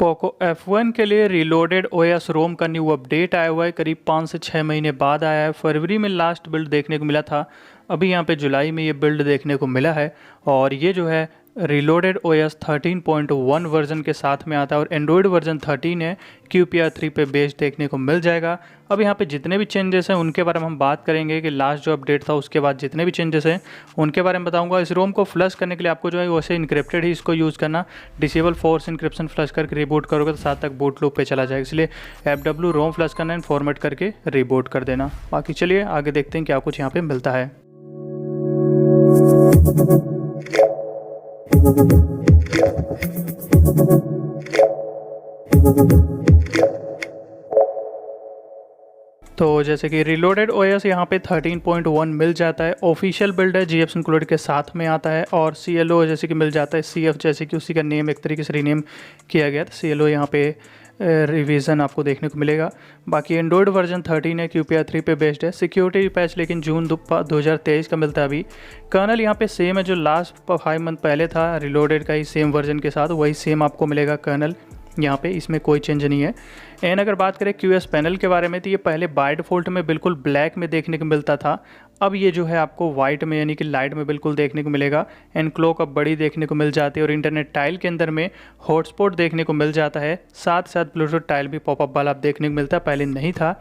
Poco F1 के लिए reloaded OS रोम का न्यू अपडेट आया हुआ है। करीब 5 से 6 महीने बाद आया है। फरवरी में लास्ट बिल्ड देखने को मिला था। अभी यहाँ पे जुलाई में ये बिल्ड देखने को मिला है और ये जो है रीलोडेड ओएस 13.1 वर्जन के साथ में आता है और एंड्रॉयड वर्जन 13 है। QPR3 पे बेस्ड देखने को मिल जाएगा। अब यहाँ पे जितने भी चेंजेस हैं उनके बारे में हम बात करेंगे कि लास्ट जो अपडेट था उसके बाद जितने भी चेंजेस हैं उनके बारे में बताऊंगा। इस रोम को फ्लश करने के लिए आपको जो है वैसे इनक्रिप्टेड ही इसको यूज़ करना। डिसेबल फोर्स इनक्रिप्शन फ्लश करके रिबूट करोगे तो साथ तक बूट लूप पे चला जाएगा, इसलिए FW रोम फ्लश करना एंड फॉर्मेट करके रिबूट कर देना। बाकी चलिए आगे देखते हैं क्या कुछ यहाँ पे मिलता है। तो जैसे कि रीलोडेड ओएस यहाँ पे 13.1 मिल जाता है। ऑफिशियल बिल्ड है, GFs इंक्लूडेड के साथ में आता है और CLO जैसे कि मिल जाता है। CF जैसे कि उसी का नेम एक तरीके से रीनेम किया गया था। CLO यहाँ पे रिवीजन आपको देखने को मिलेगा। बाकी एंड्रॉयड वर्जन 13 है, QPR3 पे बेस्ड है। सिक्योरिटी पैच लेकिन जून 2023 का मिलता है। अभी कर्नल यहाँ पे सेम है जो लास्ट 5 मंथ पहले था रीलोडेड का ही सेम वर्जन के साथ, वही सेम आपको मिलेगा कर्नल यहाँ पे, इसमें कोई चेंज नहीं है। एंड अगर बात करें QS पैनल के बारे में तो ये पहले बाय डिफ़ॉल्ट में बिल्कुल ब्लैक में देखने को मिलता था। अब ये जो है आपको वाइट में यानी कि लाइट में बिल्कुल देखने को मिलेगा। एंड क्लॉक अब बड़ी देखने को मिल जाती है और इंटरनेट टाइल के अंदर में हॉटस्पॉट देखने को मिल जाता है। साथ साथ ब्लूटूथ टाइल भी पॉपअप वाला आप देखने को मिलता है, पहले नहीं था।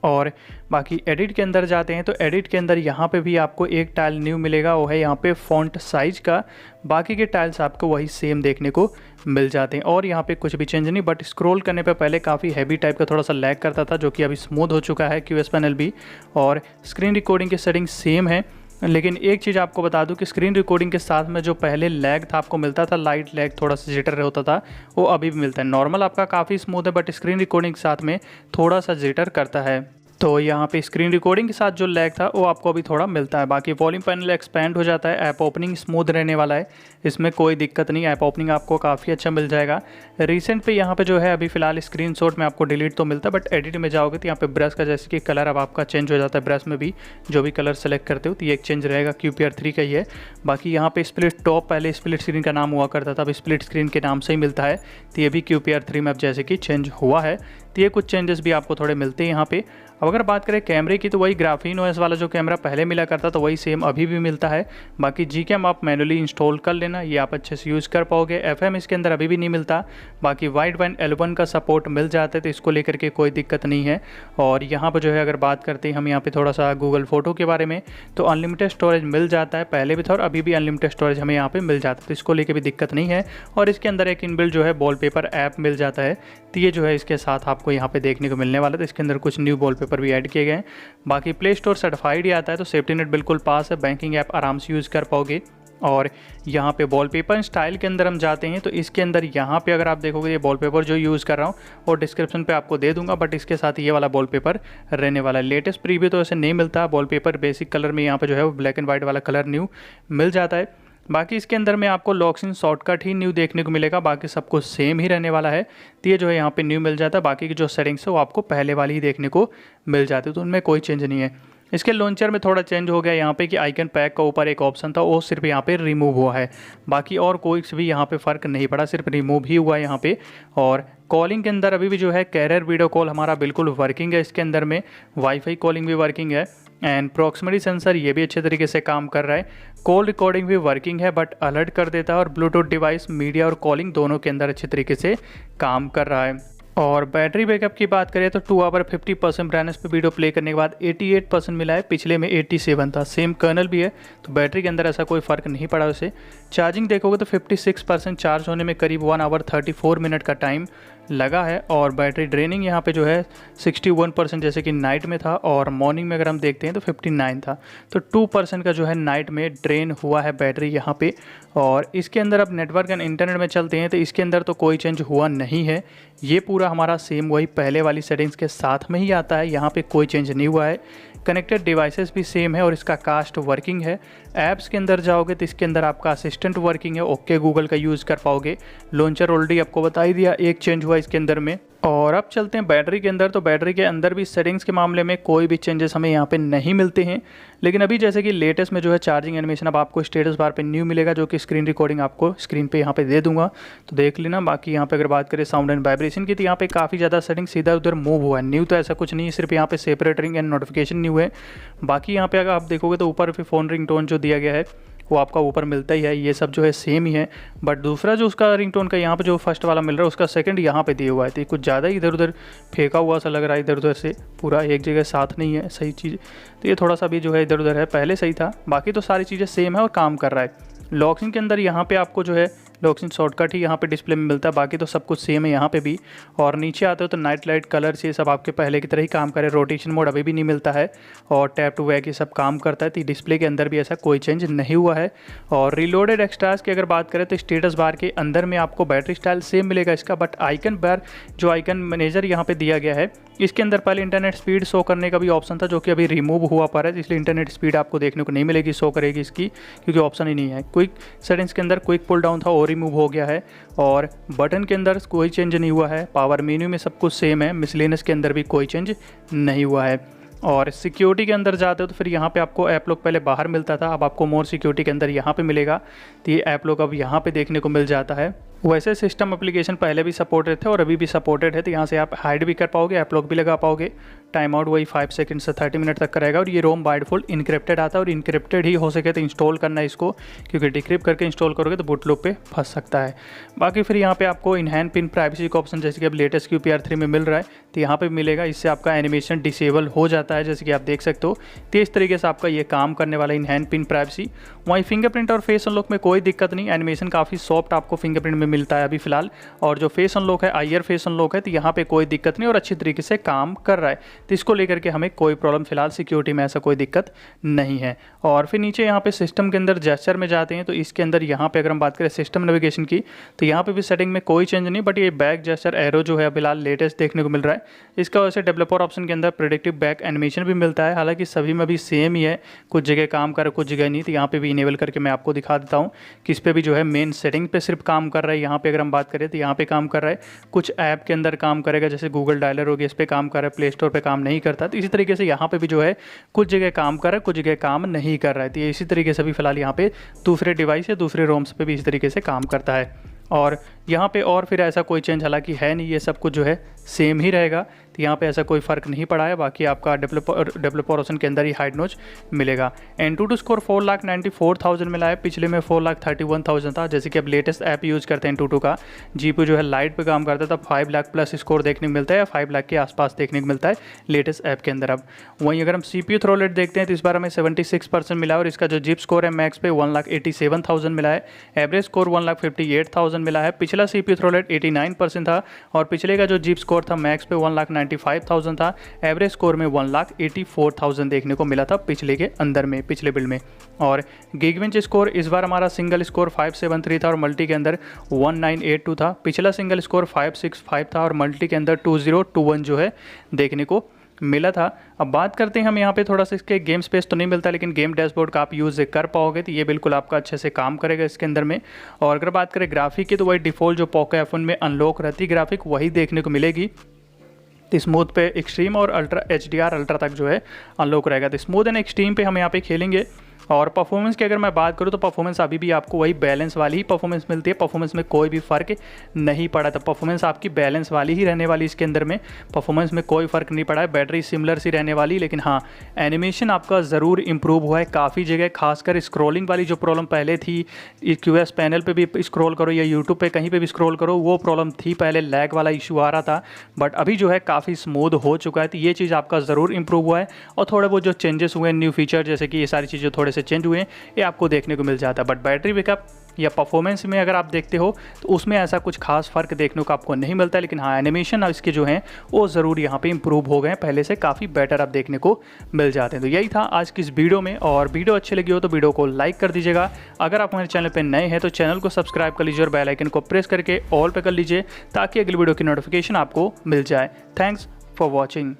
और बाकी एडिट के अंदर जाते हैं तो एडिट के अंदर यहाँ पे भी आपको एक टाइल न्यू मिलेगा, वो है यहाँ पे फ़ॉन्ट साइज का। बाकी के टाइल्स आपको वही सेम देखने को मिल जाते हैं और यहाँ पे कुछ भी चेंज नहीं। बट स्क्रॉल करने पे पहले काफ़ी हैवी टाइप का थोड़ा सा लैग करता था, जो कि अभी स्मूथ हो चुका है QS पैनल भी। और स्क्रीन रिकॉर्डिंग की सेटिंग सेम है, लेकिन एक चीज़ आपको बता दूं कि स्क्रीन रिकॉर्डिंग के साथ में जो पहले लैग था आपको मिलता था, लाइट लैग थोड़ा सा जिटर होता था, वो अभी भी मिलता है। नॉर्मल आपका काफ़ी स्मूथ है बट स्क्रीन रिकॉर्डिंग के साथ में थोड़ा सा जिटर करता है। तो यहाँ पे स्क्रीन रिकॉर्डिंग के साथ जो लैग था वो आपको अभी थोड़ा मिलता है। बाकी वॉल्यूम पैनल एक्सपैंड हो जाता है। ऐप ओपनिंग स्मूथ रहने वाला है, इसमें कोई दिक्कत नहीं। ऐप ओपनिंग आपको काफ़ी अच्छा मिल जाएगा। रिसेंट पे यहाँ पे जो है अभी फिलहाल स्क्रीनशॉट में आपको डिलीट तो मिलता है, बट एडिट में जाओगे तो यहाँ पे ब्रश का जैसे कि कलर अब आपका चेंज हो जाता है। ब्रश में भी जो भी कलर सेलेक्ट करते हो तो ये एक चेंज रहेगा, QPR3 का ही है। बाकी यहाँ पे स्प्लिट टॉप पहले स्प्लिट स्क्रीन का नाम हुआ करता था, अब स्प्लिट स्क्रीन के नाम से ही मिलता है। तो ये भी QPR3 में अब जैसे कि चेंज हुआ है। तो ये कुछ चेंजेस भी आपको थोड़े मिलते हैं यहाँ पे। अब अगर बात करें कैमरे की तो वही ग्राफीन OS वाला जो कैमरा पहले मिला करता तो वही सेम अभी भी मिलता है। बाकी Gcam आप मैनुअली इंस्टॉल कर लेना, ये आप अच्छे से यूज़ कर पाओगे। FM इसके अंदर अभी भी नहीं मिलता। बाकी वाइड बैंड L1 का सपोर्ट मिल जाता है, तो इसको लेकर के कोई दिक्कत नहीं है। और यहाँ पर जो है अगर बात करते हैं हम यहाँ पे थोड़ा सा गूगल फोटो के बारे में, तो अनलिमिटेड स्टोरेज मिल जाता है। पहले भी था और अभी भी अनलिमिटेड स्टोरेज हमें यहाँ पे मिल जाता है, तो इसको लेकर भी दिक्कत नहीं है। और इसके अंदर एक इनबिल्ट जो है वॉलपेपर ऐप मिल जाता है, तो ये जो है इसके साथ आपको यहाँ पे देखने को मिलने वाला है। तो इसके अंदर कुछ न्यू वॉलपेपर भी ऐड किए गए हैं। बाकी प्ले स्टोर सर्टिफाइड ही आता है, तो सेफ्टी नेट बिल्कुल पास है। बैंकिंग ऐप आराम से यूज़ कर पाओगे। और यहाँ पे वॉलपेपर स्टाइल के अंदर हम जाते हैं तो इसके अंदर यहाँ पे अगर आप देखोगे ये वॉलपेपर जो यूज़ कर रहा हूँ और डिस्क्रिप्शन पे आपको दे दूंगा, बट इसके साथ ये वाला वॉलपेपर रहने वाला है। लेटेस्ट प्रीव्यू तो ऐसे नहीं मिलता। वॉलपेपर बेसिक कलर में यहाँ पे जो है वो ब्लैक एंड वाइट वाला कलर न्यू मिल जाता है। बाकी इसके अंदर में आपको लॉक्स इन शॉर्टकट ही न्यू देखने को मिलेगा, बाकी सब कुछ सेम ही रहने वाला है। तो ये जो है यहाँ पे न्यू मिल जाता है। बाकी की जो सेटिंग्स है वो आपको पहले वाली ही देखने को मिल जाती है, तो उनमें कोई चेंज नहीं है। इसके लॉन्चर में थोड़ा चेंज हो गया यहाँ पे कि आइकन पैक का ऊपर एक ऑप्शन था वो सिर्फ यहाँ पे रिमूव हुआ है। बाकी और कोई भी यहाँ पे फ़र्क नहीं पड़ा, सिर्फ रिमूव ही हुआ यहाँ पे। और कॉलिंग के अंदर अभी भी जो है कैरियर वीडियो कॉल हमारा बिल्कुल वर्किंग है। इसके अंदर में वाईफाई कॉलिंग भी वर्किंग है एंड प्रॉक्सिमिटी सेंसर ये भी अच्छे तरीके से काम कर रहा है। कॉल रिकॉर्डिंग भी वर्किंग है बट अलर्ट कर देता है। और ब्लूटूथ डिवाइस मीडिया और कॉलिंग दोनों के अंदर अच्छे तरीके से काम कर रहा है। और बैटरी बैकअप की बात करें तो 2 आवर 50% ब्राइटनेस पे वीडियो प्ले करने के बाद 88% मिला है, पिछले में 87 था। सेम कर्नल भी है, तो बैटरी के अंदर ऐसा कोई फ़र्क नहीं पड़ा उसे। चार्जिंग देखोगे तो 56% चार्ज होने में करीब 1 आवर 34 मिनट का टाइम लगा है। और बैटरी ड्रेनिंग यहाँ पे जो है 61% जैसे कि नाइट में था, और मॉर्निंग में अगर हम देखते हैं तो 59 था। तो 2% का जो है नाइट में ड्रेन हुआ है बैटरी यहाँ पे। और इसके अंदर अब नेटवर्क एंड इंटरनेट में चलते हैं तो इसके अंदर तो कोई चेंज हुआ नहीं है। ये पूरा हमारा सेम वही पहले वाली सेटिंग्स के साथ में ही आता है, यहाँ पे कोई चेंज नहीं हुआ है। कनेक्टेड डिवाइसेस भी सेम है और इसका कास्ट वर्किंग है। ऐप्स के अंदर जाओगे तो इसके अंदर आपका असिस्टेंट वर्किंग है, ओके गूगल का यूज़ कर पाओगे। लॉन्चर ऑलरेडी आपको बता ही दिया, एक चेंज हुआ इसके अंदर में। और अब चलते हैं बैटरी के अंदर। तो बैटरी के अंदर भी सेटिंग्स के मामले में कोई भी चेंजेस हमें यहाँ पे नहीं मिलते हैं, लेकिन अभी जैसे कि लेटेस्ट में जो है चार्जिंग एनिमेशन अब आपको स्टेटस बार पे न्यू मिलेगा, जो कि स्क्रीन रिकॉर्डिंग आपको स्क्रीन पे यहाँ पे दे दूंगा, तो देख लेना। बाकी यहाँ पे अगर बात करें साउंड एंड वाइब्रेशन की, तो यहाँ पे काफ़ी ज़्यादा सेटिंग सीधा उधर मूव हुआ है। न्यू तो ऐसा कुछ नहीं है, सिर्फ यहाँ पे separate ring and notification new है। बाकी यहाँ पे अगर आप देखोगे तो ऊपर फिर फ़ोन रिंग टोन जो दिया गया है वो आपका ऊपर मिलता ही है, ये सब जो है सेम ही है। बट दूसरा जो उसका रिंगटोन का यहाँ पे जो फर्स्ट वाला मिल रहा है उसका सेकंड यहाँ पे दिया हुआ है, तो कुछ ज़्यादा इधर उधर फेंका हुआ सा लग रहा है, इधर उधर से पूरा एक जगह साथ नहीं है सही चीज़, तो ये थोड़ा सा भी जो है इधर उधर है। पहले सही था, बाकी तो सारी चीज़ें सेम है और काम कर रहा है। लॉकिंग के अंदर यहाँ पे आपको जो है लॉकिंग शॉर्टकट ही यहाँ पे डिस्प्ले में मिलता है, बाकी तो सब कुछ सेम है यहाँ पे भी। और नीचे आते हो तो नाइट लाइट कलर्स ये सब आपके पहले की तरह ही काम करे। रोटेशन मोड अभी भी नहीं मिलता है और टैप टू बैक ये सब काम करता है, तो डिस्प्ले के अंदर भी ऐसा कोई चेंज नहीं हुआ है। और रिलोडेड एक्स्ट्रास की अगर बात करें तो स्टेटस बार के अंदर में आपको बैटरी स्टाइल सेम मिलेगा इसका, बट आइकन बार जो आइकन मैनेजर यहाँ पे दिया गया है इसके अंदर पहले इंटरनेट स्पीड शो करने का भी ऑप्शन था, जो कि अभी रिमूव हुआ पड़ा है, इसलिए इंटरनेट स्पीड आपको देखने को नहीं मिलेगी, शो करेगी इसकी, क्योंकि ऑप्शन ही नहीं है। क्विक सेटिंग्स के अंदर क्विक पुल डाउन था वो रिमूव हो गया है, और बटन के अंदर कोई चेंज नहीं हुआ है। पावर मेन्यू में सब कुछ सेम है, मिसलेनियस के अंदर भी कोई चेंज नहीं हुआ है। और सिक्योरिटी के अंदर जाते हो तो फिर यहाँ पे आपको ऐप लॉक पहले बाहर मिलता था, अब आपको मोर सिक्योरिटी के अंदर यहाँ पे मिलेगा, तो ये ऐप लॉक अब यहाँ पे देखने को मिल जाता है। वैसे सिस्टम एप्लीकेशन पहले भी सपोर्टेड थे और अभी भी सपोर्टेड है, तो यहाँ से आप हाइड भी कर पाओगे, ऐप लॉक भी लगा पाओगे। टाइम आउट वही 5 सेकंड से 30 मिनट तक करेगा। और ये रोम बाय डिफॉल्ट इनक्रिप्टेड आता है, और इनक्रिप्टेड ही हो सके तो इंस्टॉल करना है इसको, क्योंकि डिक्रिप्ट करके इंस्टॉल करोगे तो बूट लूप पे फंस सकता है। बाकी फिर यहाँ पे आपको इनहैंस पिन प्राइवेसी का ऑप्शन जैसे कि अब लेटेस्ट QPR3 में मिल रहा है, तो यहाँ पे मिलेगा। इससे आपका एनिमेशन डिसेबल हो जाता है, जैसे कि आप देख सकते हो। तो इस तरीके से आपका ये काम करने वाला इनहैंस पिन प्राइवेसी। वहीं फिंगरप्रिंट और फेस अनलॉक में कोई दिक्कत नहीं, एनिमेशन काफ़ी सॉफ्ट आपको फिंगरप्रिंट में मिलता है अभी फिलहाल। और जो फेस अनलॉक है आईआर फेस अनलॉक है, तो यहाँ पे कोई दिक्कत नहीं और अच्छी तरीके से काम कर रहा है, तो इसको लेकर के हमें कोई प्रॉब्लम फिलहाल सिक्योरिटी में ऐसा कोई दिक्कत नहीं है। और फिर नीचे यहाँ पे सिस्टम के अंदर जेस्चर में जाते हैं, तो इसके अंदर यहाँ पे अगर हम बात करें सिस्टम नेविगेशन की, तो यहाँ पे भी सेटिंग में कोई चेंज नहीं, बट ये बैक जेस्चर एरो जो है फिलहाल लेटेस्ट देखने को मिल रहा है। इसका वैसे डेवलपर ऑप्शन के अंदर प्रेडिक्टिव बैक एनिमेशन भी मिलता है, हालांकि सभी में भी सेम ही है, कुछ जगह काम कर कुछ जगह नहीं, तो यहाँ पे भी इनेबल करके मैं आपको दिखा देता हूँ कि इस पर भी जो है मेन सेटिंग पे सिर्फ काम कर रहा है। यहाँ पे अगर हम बात करें तो यहाँ पे काम कर रहा है, कुछ ऐप के अंदर काम करेगा, जैसे गूगल डायलर हो गया, इस पर काम कर रहा है, प्ले स्टोर पर काम नहीं करता। तो इसी तरीके से यहाँ पे भी जो है कुछ जगह काम कर रहा है, कुछ जगह काम नहीं कर रहा है, तो ये इसी तरीके से भी फिलहाल यहाँ पे दूसरे डिवाइस या दूसरे रोम्स पे भी इस तरीके से काम करता है। और यहाँ पे और फिर ऐसा कोई चेंज हालांकि है नहीं, ये सब कुछ जो है सेम ही रहेगा, तो यहाँ पे ऐसा कोई फ़र्क नहीं पड़ा है। बाकी आपका डेवलपर ऑप्शन के अंदर ही हाइड नोच मिलेगा। Antutu स्कोर 4,94,000 मिला है, पिछले में 4,31,000 था। जैसे कि अब लेटेस्ट ऐप यूज़ करते हैं Antutu का, GPU जो है लाइट पे काम करता है, तब 5 लाख प्लस स्कोर देखने को मिलता है, या 5 लाख के आसपास देखने को मिलता है लेटेस्ट ऐप के अंदर। अब वहीं अगर हम CPU थ्रो रेट देखते हैं तो इस बार हमें 76% मिला है, और इसका जो जिप स्कोर है मैक्स पे 1,87,000 मिला है, एवरेज स्कोर 1,58,000 मिला है। पिछला CPU थ्रो रेट 89% था, और पिछले का जो जिप स्कोर था मैक्स पे 1,95,000 था, एवरेज स्कोर में 1,84,000 देखने को मिला था पिछले के अंदर में, पिछले बिल्ड में। और गिगबेंच स्कोर इस बार हमारा सिंगल स्कोर 573 था और मल्टी के अंदर 1982 था। पिछला सिंगल स्कोर 565 था और मल्टी के अंदर 2021 जो है देखने को मिला था। अब बात करते हैं हम यहाँ पे थोड़ा सा इसके गेम स्पेस तो नहीं मिलता, लेकिन गेम डैशबोर्ड का आप यूज़ कर पाओगे, तो ये बिल्कुल आपका अच्छे से काम करेगा इसके अंदर में। और अगर बात करें ग्राफिक की, तो वही डिफ़ॉल्ट जो पोको F1 में अनलॉक रहती ग्राफिक वही देखने को मिलेगी। तो स्मूथ पे एक्सट्रीम और अल्ट्रा HDR अल्ट्रा तक जो है अनलॉक रहेगा। तो स्मूथ एंड एक्सट्रीम पे हम यहाँ पे खेलेंगे। और परफॉर्मेंस की अगर मैं बात करूँ तो परफॉर्मेंस अभी भी आपको वही बैलेंस वाली ही परफॉर्मेंस मिलती है, परफॉर्मेंस में कोई भी फ़र्क नहीं पड़ा। तो परफॉर्मेंस आपकी बैलेंस वाली ही रहने वाली, इसके अंदर में परफॉर्मेंस में कोई फ़र्क नहीं पड़ा है। बैटरी सिमिलर सी रहने वाली, लेकिन हाँ एनिमेशन आपका ज़रूर इंप्रूव हुआ है काफ़ी जगह, खासकर स्क्रॉलिंग वाली जो प्रॉब्लम पहले थी, QS पैनल पर भी स्क्रॉल करो या यूट्यूब पर कहीं पर भी स्क्रॉल करो, वो प्रॉब्लम थी पहले, लैग वाला इशू आ रहा था, बट अभी जो है काफ़ी स्मूथ हो चुका है। तो ये चीज़ आपका ज़रूर इंप्रूव हुआ है। और थोड़े बहुत जो चेंजेस हुए हैं, न्यू फीचर जैसे कि ये सारी चीज़ें थोड़े से चेंज हुए हैं, ये आपको देखने को मिल जाता है। बट बैटरी बैकअप या परफॉर्मेंस में अगर आप देखते हो तो उसमें ऐसा कुछ खास फ़र्क देखने को आपको नहीं मिलता, लेकिन हाँ एनिमेशन इसके जो हैं वो ज़रूर यहाँ पे इंप्रूव हो गए हैं, पहले से काफ़ी बेटर आप देखने को मिल जाते हैं। तो यही था आज की इस वीडियो में, और वीडियो अच्छी लगी हो तो वीडियो को लाइक कर दीजिएगा। अगर आप हमारे चैनल पर नए हैं तो चैनल को सब्सक्राइब कर लीजिए और बेल आइकन को प्रेस करके ऑल पे कर लीजिए, ताकि अगली वीडियो की नोटिफिकेशन आपको मिल जाए। Thanks for watching.